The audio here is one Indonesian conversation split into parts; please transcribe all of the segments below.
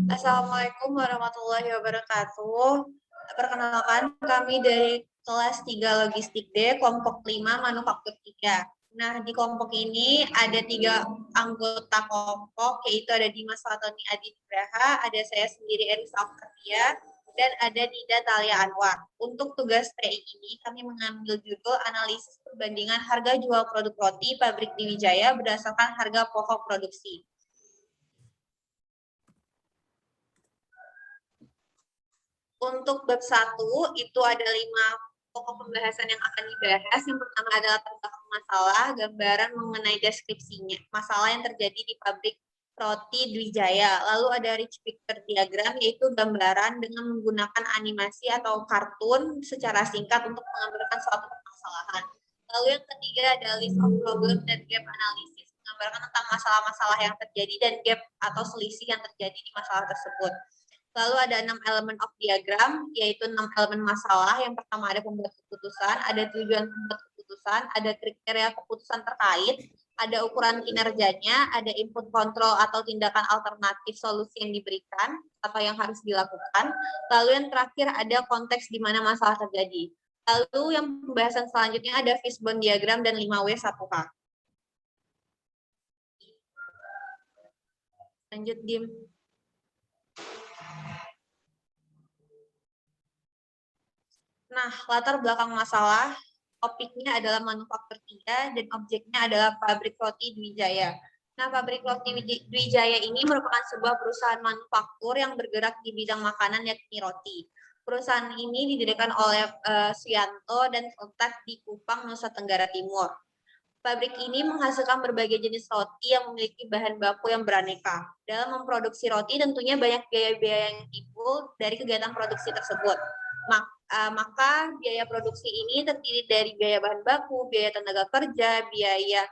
Assalamualaikum warahmatullahi wabarakatuh. Perkenalkan, kami dari kelas 3 Logistik D, kelompok 5 Manufaktur 3. Nah, di kelompok ini ada 3 anggota kelompok, yaitu ada Dimas Fatoni Adi Nugraha, ada saya sendiri Erisa Afkatia, dan ada Nida Talia Anwar. Untuk tugas TI ini, kami mengambil judul analisis perbandingan harga jual produk roti pabrik di Wijaya berdasarkan harga pokok produksi. Untuk bab 1 itu ada 5 pokok pembahasan yang akan dibahas. Yang pertama adalah tentang masalah, gambaran mengenai deskripsinya, masalah yang terjadi di pabrik roti Dwijaya. Lalu ada rich picture diagram, yaitu gambaran dengan menggunakan animasi atau kartun secara singkat untuk menggambarkan suatu permasalahan. Lalu yang ketiga ada list of problem dan gap analysis, menggambarkan tentang masalah-masalah yang terjadi dan gap atau selisih yang terjadi di masalah tersebut. Lalu ada 6 elemen of diagram, yaitu 6 elemen masalah. Yang pertama ada pembuat keputusan, ada tujuan pembuat keputusan, ada kriteria keputusan terkait, ada ukuran kinerjanya, ada input kontrol atau tindakan alternatif solusi yang diberikan atau yang harus dilakukan. Lalu yang terakhir ada konteks di mana masalah terjadi. Lalu yang pembahasan selanjutnya ada fishbone diagram dan 5W1H. Lanjut, Dim. Nah, latar belakang masalah, topiknya adalah manufaktur 3 dan objeknya adalah pabrik roti Dwijaya. Nah, pabrik roti Dwijaya ini merupakan sebuah perusahaan manufaktur yang bergerak di bidang makanan yakni roti. Perusahaan ini didirikan oleh Suyanto dan terletak di Kupang, Nusa Tenggara Timur. Pabrik ini menghasilkan berbagai jenis roti yang memiliki bahan baku yang beraneka. Dalam memproduksi roti tentunya banyak biaya-biaya yang timbul dari kegiatan produksi tersebut. Maka biaya produksi ini terdiri dari biaya bahan baku, biaya tenaga kerja, biaya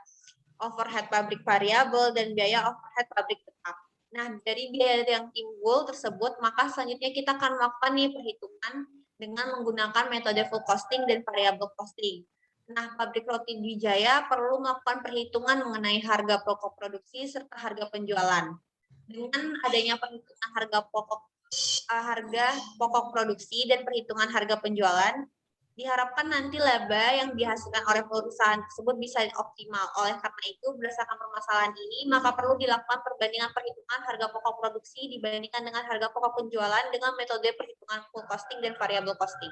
overhead pabrik variabel, dan biaya overhead pabrik tetap. Nah, dari biaya yang timbul tersebut, maka selanjutnya kita akan melakukan perhitungan dengan menggunakan metode full costing dan variable costing. Nah, pabrik roti Dwijaya perlu melakukan perhitungan mengenai harga pokok produksi serta harga penjualan. Dengan adanya perhitungan harga pokok produksi dan perhitungan harga penjualan, diharapkan nanti laba yang dihasilkan oleh perusahaan tersebut bisa optimal. Oleh karena itu, berdasarkan permasalahan ini, maka perlu dilakukan perbandingan perhitungan harga pokok produksi dibandingkan dengan harga pokok penjualan dengan metode perhitungan full costing dan variable costing.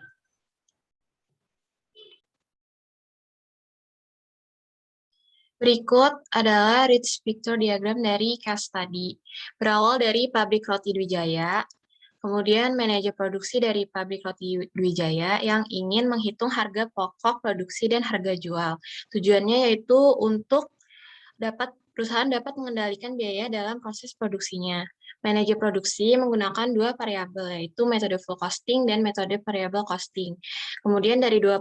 Berikut adalah rich picture diagram dari case study. Berawal dari pabrik roti Dwijaya, kemudian manajer produksi dari pabrik roti Dwijaya yang ingin menghitung harga pokok produksi dan harga jual. Tujuannya yaitu untuk perusahaan dapat mengendalikan biaya dalam proses produksinya. Manajer produksi menggunakan 2 variabel, yaitu metode full costing dan metode variable costing. Kemudian dari 2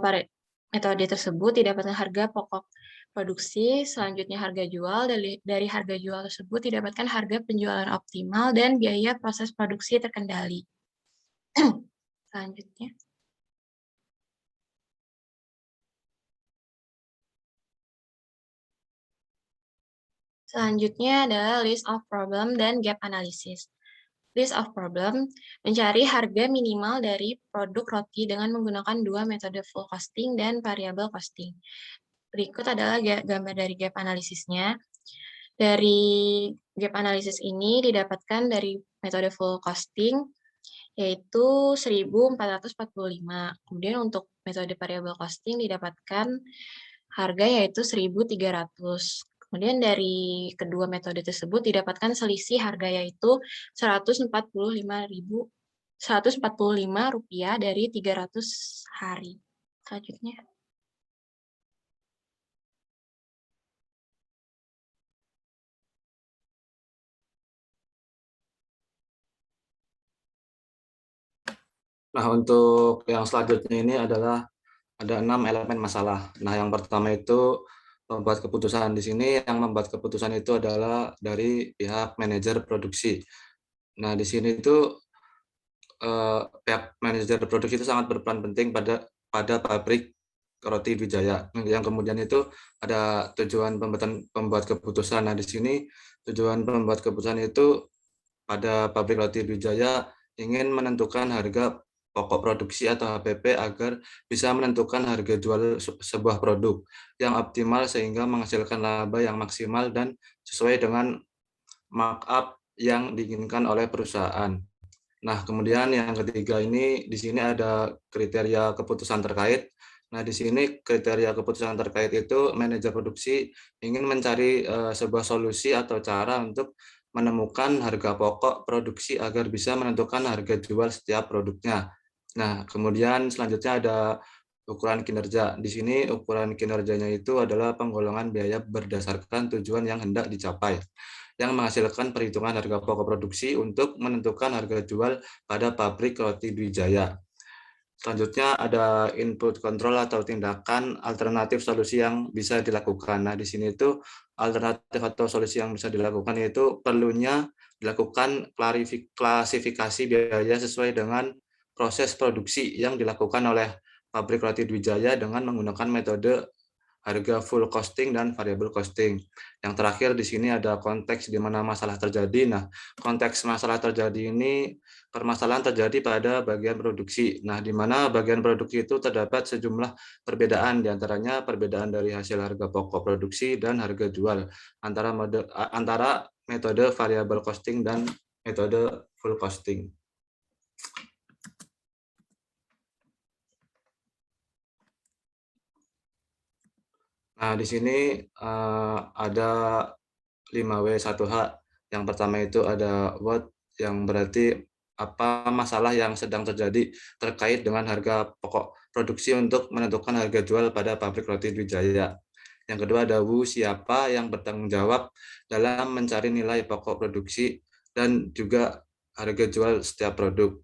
metode tersebut didapatkan harga pokok produksi, selanjutnya harga jual. Dari harga jual tersebut didapatkan harga penjualan optimal dan biaya proses produksi terkendali. Selanjutnya. Selanjutnya adalah list of problem dan gap analysis. List of problem, mencari harga minimal dari produk roti dengan menggunakan 2 metode full costing dan variable costing. Berikut adalah gambar dari gap analisisnya. Dari gap analisis ini didapatkan dari metode full costing, yaitu 1.445. Kemudian untuk metode variable costing didapatkan harga yaitu 1.300. Kemudian dari kedua metode tersebut didapatkan selisih harga yaitu Rp145 dari 300 hari. Selanjutnya. Nah, untuk yang selanjutnya ini adalah ada 6 elemen masalah. Nah, yang pertama itu membuat keputusan. Di sini yang membuat keputusan itu adalah dari pihak manajer produksi. Nah, di sini itu pihak manajer produksi itu sangat berperan penting pada pabrik roti Dwijaya. Yang kemudian itu ada tujuan pembuat keputusan. Nah, di sini tujuan pembuat keputusan itu pada pabrik roti Dwijaya ingin menentukan harga pokok produksi atau HPP agar bisa menentukan harga jual sebuah produk yang optimal sehingga menghasilkan laba yang maksimal dan sesuai dengan markup yang diinginkan oleh perusahaan. Nah, kemudian yang ketiga ini di sini ada kriteria keputusan terkait. Nah, di sini kriteria keputusan terkait itu manajer produksi ingin mencari sebuah solusi atau cara untuk menemukan harga pokok produksi agar bisa menentukan harga jual setiap produknya. Nah, kemudian selanjutnya ada ukuran kinerja. Di sini ukuran kinerjanya itu adalah penggolongan biaya berdasarkan tujuan yang hendak dicapai, yang menghasilkan perhitungan harga pokok produksi untuk menentukan harga jual pada pabrik roti Dwijaya. Selanjutnya ada input control atau tindakan alternatif solusi yang bisa dilakukan. Nah, di sini itu alternatif atau solusi yang bisa dilakukan yaitu perlunya dilakukan klasifikasi biaya sesuai dengan proses produksi yang dilakukan oleh pabrik roti Dwijaya dengan menggunakan metode harga full costing dan variable costing. Yang terakhir di sini ada konteks di mana masalah terjadi. Nah, konteks masalah terjadi ini permasalahan terjadi pada bagian produksi. Nah, di mana bagian produksi itu terdapat sejumlah perbedaan, diantaranya perbedaan dari hasil harga pokok produksi dan harga jual antara metode variable costing dan metode full costing. Nah, di sini ada 5W1H. Yang pertama itu ada what, yang berarti apa masalah yang sedang terjadi terkait dengan harga pokok produksi untuk menentukan harga jual pada pabrik roti Dwijaya. Yang kedua ada who, siapa yang bertanggung jawab dalam mencari nilai pokok produksi dan juga harga jual setiap produk.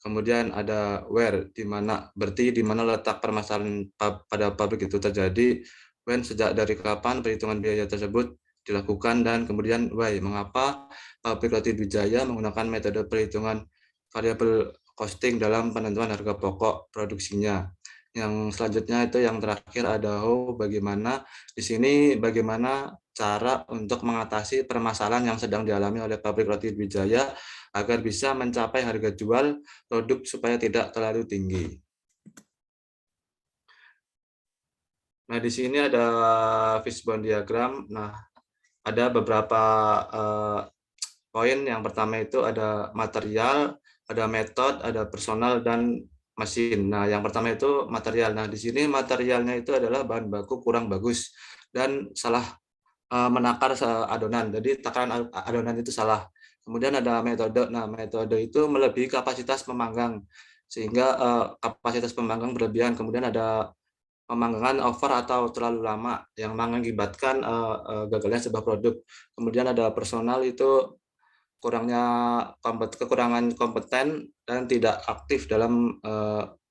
Kemudian ada where, di mana berarti di mana letak permasalahan pada pabrik itu terjadi, when, sejak dari kapan perhitungan biaya tersebut dilakukan, dan kemudian why, mengapa pabrik roti Dwijaya menggunakan metode perhitungan variable costing dalam penentuan harga pokok produksinya. Yang selanjutnya itu yang terakhir ada how, bagaimana. Di sini bagaimana cara untuk mengatasi permasalahan yang sedang dialami oleh pabrik roti Dwijaya agar bisa mencapai harga jual produk supaya tidak terlalu tinggi. Nah, di sini ada fishbone diagram. Nah, ada beberapa poin. Yang pertama itu ada material, ada metode, ada personal, dan mesin. Nah, yang pertama itu material. Nah, di sini materialnya itu adalah bahan baku kurang bagus dan salah menakar adonan. Jadi takaran adonan itu salah. Kemudian ada metode. Nah, metode itu melebihi kapasitas pemanggang sehingga kapasitas pemanggang berlebihan. Kemudian ada pemanggangan over atau terlalu lama yang mengakibatkan gagalnya sebuah produk. Kemudian ada personal, itu kekurangan kompeten dan tidak aktif dalam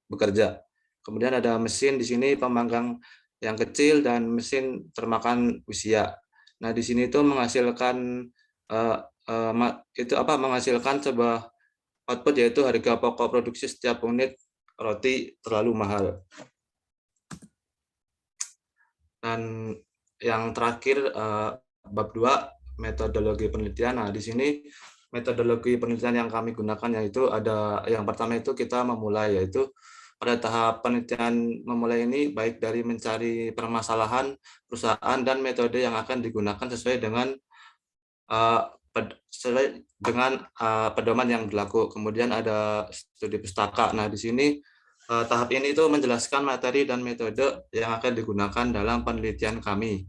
bekerja. Kemudian ada mesin, di sini pemanggang yang kecil dan mesin termakan usia. Nah, di sini itu menghasilkan menghasilkan sebuah output, yaitu harga pokok produksi setiap unit roti terlalu mahal. Dan yang terakhir bab 2, metodologi penelitian. Nah, di sini metodologi penelitian yang kami gunakan yaitu ada yang pertama itu kita memulai, yaitu pada tahap penelitian memulai ini baik dari mencari permasalahan perusahaan dan metode yang akan digunakan sesuai dengan pedoman yang berlaku. Kemudian ada studi pustaka. Nah, di sini tahap ini itu menjelaskan materi dan metode yang akan digunakan dalam penelitian kami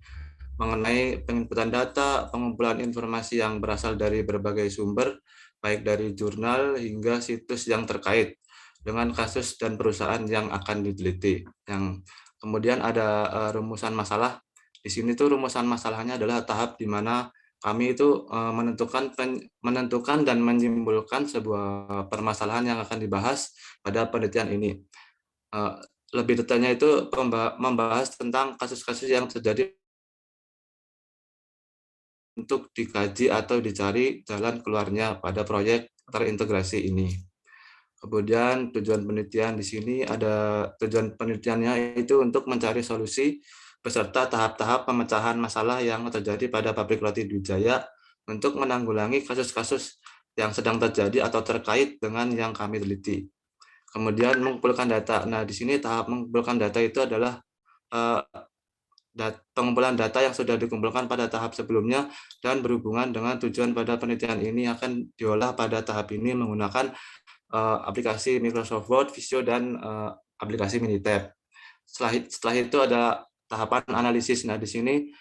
mengenai penginputan data, pengumpulan informasi yang berasal dari berbagai sumber, baik dari jurnal hingga situs yang terkait dengan kasus dan perusahaan yang akan diteliti. Yang kemudian ada rumusan masalah. Di sini tuh rumusan masalahnya adalah tahap di mana kami itu menentukan dan menyimpulkan sebuah permasalahan yang akan dibahas pada penelitian ini. Lebih detailnya itu membahas tentang kasus-kasus yang terjadi untuk dikaji atau dicari jalan keluarnya pada proyek terintegrasi ini. Kemudian tujuan penelitian di sini ada tujuan penelitiannya itu untuk mencari solusi beserta tahap-tahap pemecahan masalah yang terjadi pada pabrik roti Dwijaya untuk menanggulangi kasus-kasus yang sedang terjadi atau terkait dengan yang kami teliti. Kemudian mengumpulkan data. Nah, di sini tahap mengumpulkan data itu adalah pengumpulan data yang sudah dikumpulkan pada tahap sebelumnya dan berhubungan dengan tujuan pada penelitian ini akan diolah pada tahap ini menggunakan aplikasi Microsoft Word, Visio, dan aplikasi Minitab. Setelah itu ada tahapan analisis. Nah, di sini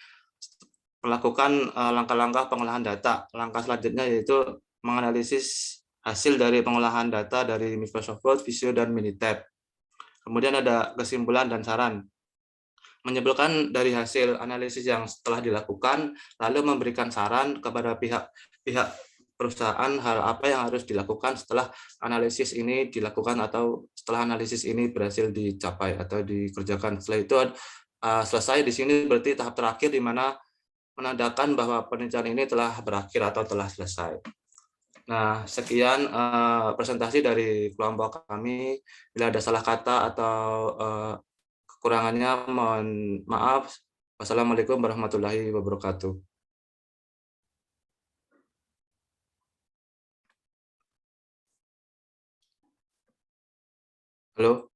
melakukan langkah-langkah pengolahan data. Langkah selanjutnya yaitu menganalisis hasil dari pengolahan data dari Microsoft Word, Visio, dan Minitab. Kemudian ada kesimpulan dan saran. Menyimpulkan dari hasil analisis yang telah dilakukan, lalu memberikan saran kepada pihak perusahaan hal apa yang harus dilakukan setelah analisis ini dilakukan atau setelah analisis ini berhasil dicapai atau dikerjakan. Setelah itu selesai. Di sini berarti tahap terakhir di mana menandakan bahwa penelitian ini telah berakhir atau telah selesai. Nah, sekian presentasi dari kelompok kami. Bila ada salah kata atau kekurangannya mohon maaf. Wassalamualaikum warahmatullahi wabarakatuh. Halo.